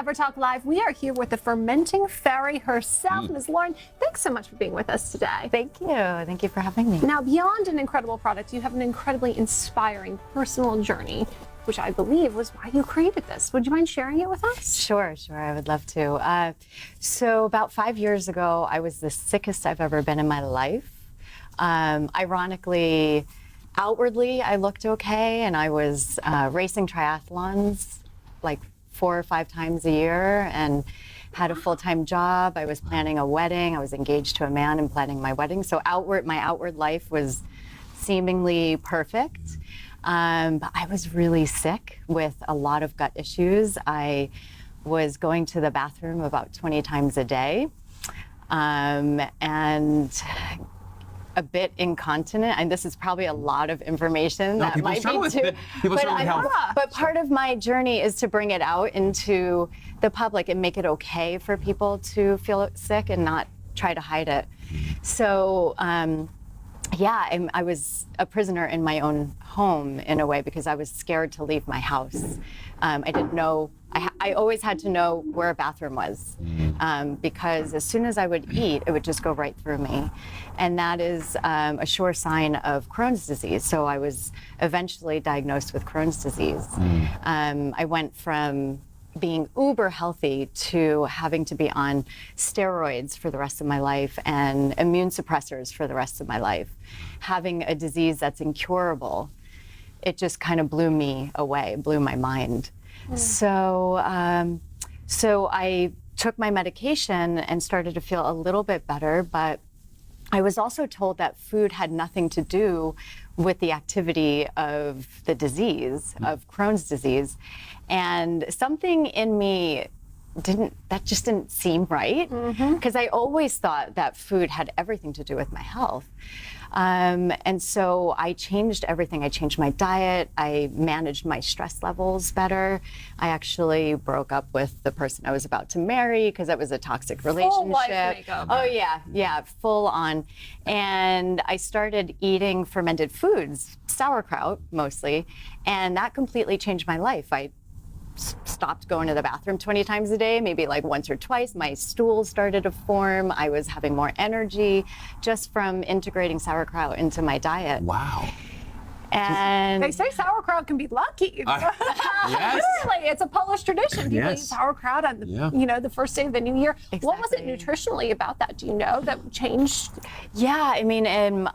Evertalk Live. We are here with the fermenting fairy herself, Ms. Lauren. Thanks so much for being with us today. Thank you. Thank you for having me. Now, beyond an incredible product, you have an incredibly inspiring personal journey, which I believe was why you created this. Would you mind sharing it with us? Sure. I would love to. So about 5 years ago, I was the sickest I've ever been in my life. Ironically, outwardly, I looked okay, and I was racing triathlons like 4 or 5 times a year and had a full-time job. I was planning a wedding. I was engaged to a man and planning my wedding. So my outward life was seemingly perfect. But I was really sick with a lot of gut issues. I was going to the bathroom about 20 times a day. And a bit incontinent, and this is probably a lot of information that might be too. But part of my journey is to bring it out into the public and make it okay for people to feel sick and not try to hide it. So, I was a prisoner in my own home in a way because I was scared to leave my house. I didn't know. I always had to know where a bathroom was because as soon as I would eat, it would just go right through me. And that is a sure sign of Crohn's disease. So I was eventually diagnosed with Crohn's disease. I went from being uber healthy to having to be on steroids for the rest of my life and immune suppressors for the rest of my life. Having a disease that's incurable, it just kind of blew me away, blew my mind. So I took my medication and started to feel a little bit better, but I was also told that food had nothing to do with the activity of the disease, of Crohn's disease. And something in me just didn't seem right, because I always thought that food had everything to do with my health. And so I changed everything. I changed my diet. I managed my stress levels better. I actually broke up with the person I was about to marry because it was a toxic relationship. Full life makeover. Oh yeah, full on. And I started eating fermented foods, sauerkraut mostly, and that completely changed my life. I stopped going to the bathroom 20 times a day, maybe like once or twice. My stools started to form. I was having more energy just from integrating sauerkraut into my diet. Wow. And they say sauerkraut can be lucky. Yes. Literally, it's a Polish tradition. People eat sauerkraut on the first day of the new year. Exactly. What was it nutritionally about that? Do you know that changed? Yeah, I mean, in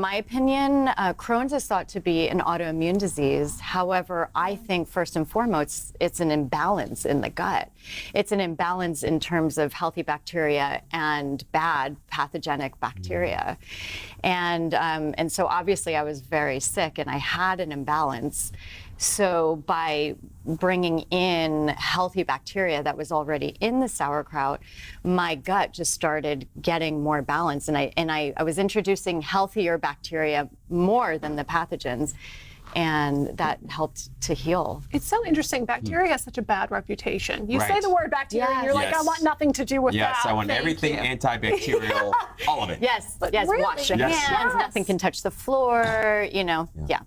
my opinion, Crohn's is thought to be an autoimmune disease. However, I think first and foremost, it's an imbalance in the gut. It's an imbalance in terms of healthy bacteria and bad pathogenic bacteria. And so obviously I was very sick and I had an imbalance. So by bringing in healthy bacteria that was already in the sauerkraut, my gut just started getting more balanced. And I was introducing healthier bacteria more than the pathogens. And that helped to heal. It's so interesting. Bacteria has such a bad reputation. You Right. say the word bacteria, and you're like, I want nothing to do with that. Yes, I want Thank everything you. antibacterial, all of it. Yes, But yes, really? wash your Yes. hands, Yes. nothing can touch the floor, yeah.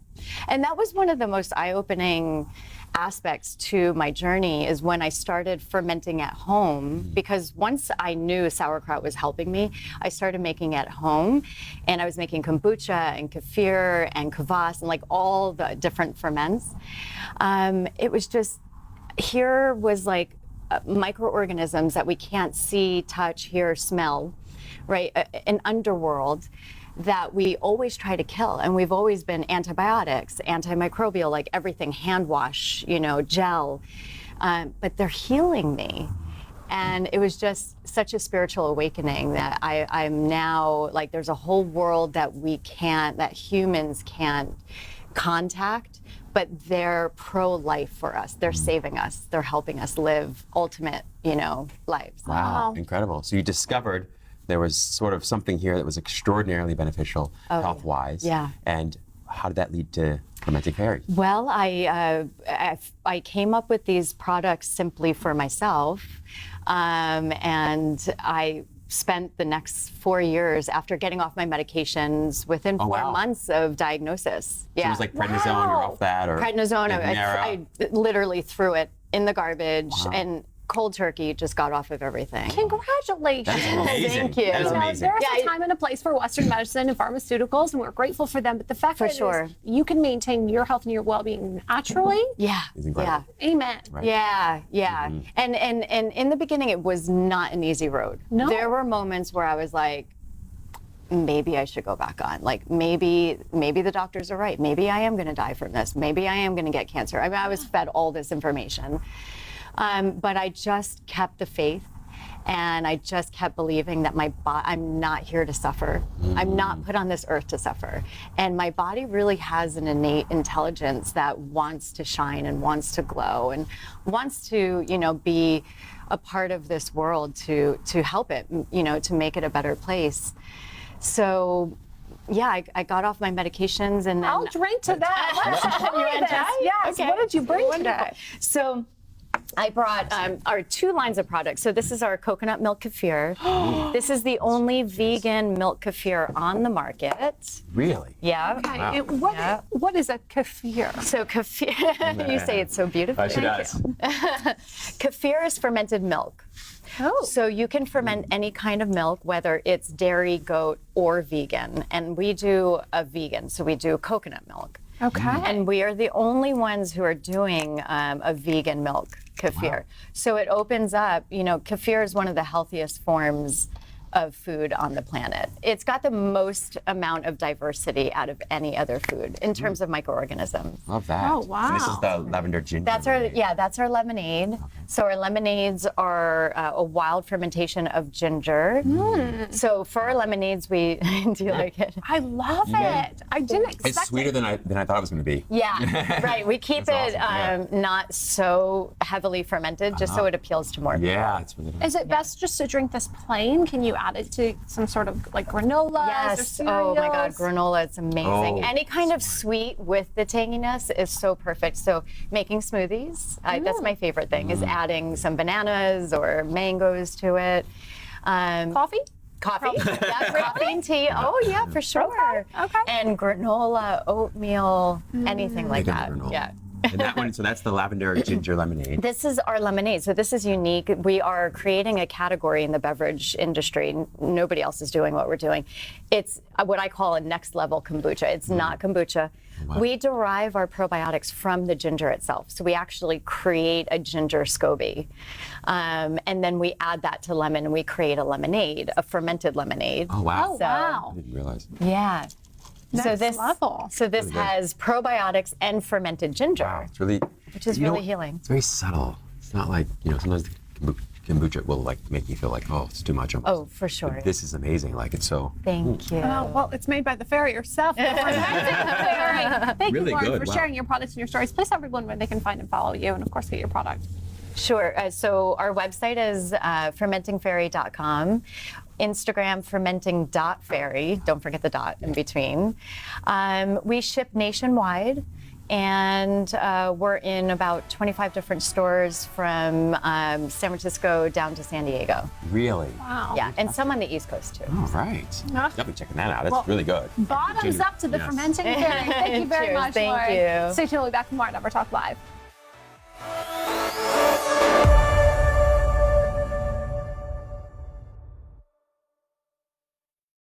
And that was one of the most eye-opening aspects to my journey is when I started fermenting at home, because once I knew sauerkraut was helping me, I started making it at home, and I was making kombucha and kefir and kvass and like all the different ferments. It was just, here was like microorganisms that we can't see, touch, hear, smell, right? An underworld that we always try to kill. And we've always been antibiotics, antimicrobial, like everything, hand wash, gel. But they're healing me. And it was just such a spiritual awakening that I'm now, like, there's a whole world that humans can't contact, but they're pro-life for us. They're saving us. They're helping us live ultimate, lives. Wow, incredible. So you discovered there was sort of something here that was extraordinarily beneficial health-wise. Yeah. And how did that lead to Fermenting Fairy? Well, I came up with these products simply for myself, and I spent the next 4 years after getting off my medications within 4 months of diagnosis. So it was like prednisone or off that, or prednisone. I literally threw it in the garbage, and cold turkey, just got off of everything. Congratulations. That's amazing. Thank you. That is amazing. There's a time and a place for Western medicine and pharmaceuticals, and we're grateful for them. But the fact that you can maintain your health and your well-being naturally, is incredible. Amen. Right. Yeah. And in the beginning, it was not an easy road. No. There were moments where I was like, maybe I should go back on. Like maybe the doctors are right. Maybe I am going to die from this. Maybe I am going to get cancer. I mean, I was fed all this information. But I just kept the faith, and I just kept believing that I'm not here to suffer. I'm not put on this earth to suffer. And my body really has an innate intelligence that wants to shine and wants to glow and wants to, be a part of this world to help it, to make it a better place. So yeah, I got off my medications, and then I'll drink to that. Let's try this. Yes. Okay. What did you bring today? So I brought our 2 lines of products. So this is our coconut milk kefir. This is the only vegan milk kefir on the market. Really? Yeah. Okay. Wow. And what is a kefir? So kefir, you say it so beautifully. She does. Kefir is fermented milk. Oh. So you can ferment any kind of milk, whether it's dairy, goat, or vegan. And we do a vegan, so we do coconut milk. Okay. And we are the only ones who are doing a vegan milk kefir. Wow. So it opens up, kefir is one of the healthiest forms of food on the planet. It's got the most amount of diversity out of any other food in terms of microorganisms. Love that. Oh, wow. And this is the lavender ginger. That's our lemonade. Okay. So our lemonades are a wild fermentation of ginger. So for our lemonades, do you like it? I love it. I didn't expect It's sweeter than I thought it was going to be. Yeah, right. We keep it awesome. not so heavily fermented, just so it appeals to more people. Yeah, it's really nice. Is it best just to drink this plain? Can you add it to some sort of like granola? Yes. Or Oh my God, cereals? granola, it's amazing. Oh, Any kind of sweet with the tanginess is so perfect. So making smoothies, that's my favorite thing, is adding some bananas or mangoes to it. Coffee? Coffee, yeah, coffee and tea. Oh yeah, for sure. Okay. And granola, oatmeal, anything like that. Granola. Yeah. And that one, so that's the lavender ginger lemonade. This is our lemonade. So this is unique. We are creating a category in the beverage industry. Nobody else is doing what we're doing. It's what I call a next level kombucha. It's not kombucha. Wow. We derive our probiotics from the ginger itself. So we actually create a ginger SCOBY. And then we add that to lemon and we create a lemonade, a fermented lemonade. Oh, wow. Oh, wow. I didn't realize. Yeah. Next level. So this has probiotics and fermented ginger, Wow, it's really, which is really healing. It's very subtle. It's not like, sometimes the kombucha will like make you feel like, oh, it's too much almost. Oh, for sure. But this is amazing. Like it's so. Thank you. Oh, well, it's made by the fairy herself. Thank Really you, Lauren, good, for wow. sharing your products and your stories. Please tell everyone where they can find and follow you, and of course, get your product. Sure. So our website is fermentingfairy.com. Instagram, fermenting.fairy. Don't forget the dot in between. We ship nationwide, and we're in about 25 different stores from San Francisco down to San Diego. Really? Wow. Yeah, and some on the East Coast too. All right. Definitely checking that out. That's really good. Bottoms up to the Yes. Fermenting Fairy. Thank you very Cheers. much, Thank Lauren. you. Stay tuned. We'll be back tomorrow at Evertalk Live.